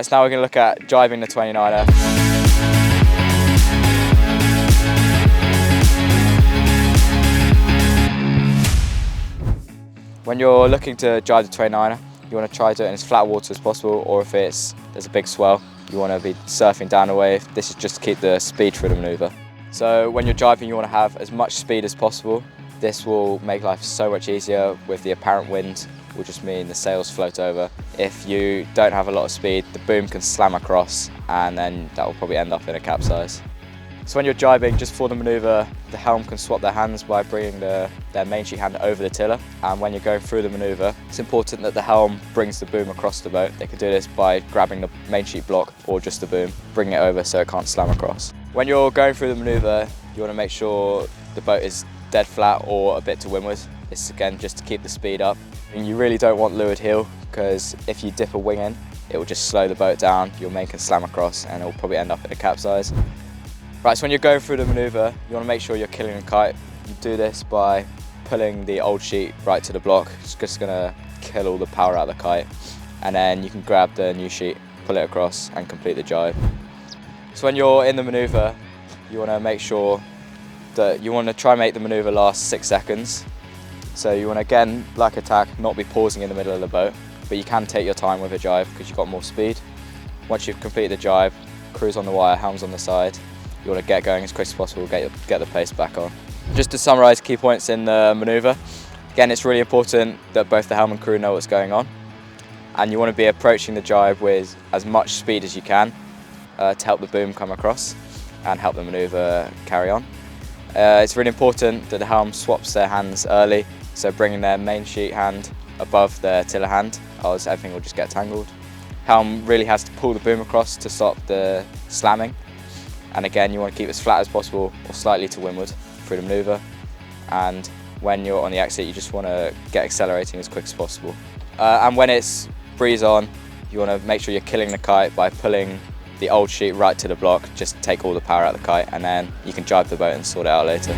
So now we're going to look at gybing the 29er. When you're looking to jibe the 29er, you want to try to do it in as flat water as possible, or if there's a big swell, you want to be surfing down a wave. This is just to keep the speed through the manoeuvre. So when you're jibing, you want to have as much speed as possible. This will make life so much easier. With the apparent wind, will just mean the sails float over. If you don't have a lot of speed, the boom can slam across, and then that will probably end up in a capsize. So when you're jibing, just before the manoeuvre, the helm can swap their hands by bringing their main sheet hand over the tiller. And when you're going through the manoeuvre, it's important that the helm brings the boom across the boat. They can do this by grabbing the main sheet block or just the boom, bringing it over so it can't slam across. When you're going through the manoeuvre, you want to make sure the boat is dead flat or a bit to windward. This again just to keep the speed up. And you really don't want leeward heel, because if you dip a wing in, it will just slow the boat down, your main can slam across and it will probably end up in a capsize. Right, so when you're going through the manoeuvre, you want to make sure you're killing the kite. You do this by pulling the old sheet right to the block. It's just going to kill all the power out of the kite. And then you can grab the new sheet, pull it across and complete the jibe. So when you're in the manoeuvre, you want to make sure that you want to try and make the manoeuvre last 6 seconds. So you want to, again, like attack, not be pausing in the middle of the boat, but you can take your time with a jibe because you've got more speed. Once you've completed the jibe, crew's on the wire, helm's on the side. You want to get going as quick as possible, get the pace back on. Just to summarise key points in the manoeuvre, again, it's really important that both the helm and crew know what's going on, and you want to be approaching the jibe with as much speed as you can to help the boom come across and help the manoeuvre carry on. It's really important that the helm swaps their hands early, so bringing their main sheet hand above their tiller hand, or else everything will just get tangled. Helm really has to pull the boom across to stop the slamming. And again, you want to keep it as flat as possible or slightly to windward through the manoeuvre. And when you're on the exit, you just want to get accelerating as quick as possible. And when it's breeze on, you want to make sure you're killing the kite by pulling the old sheet right to the block, just take all the power out of the kite, and then you can jibe the boat and sort it out later.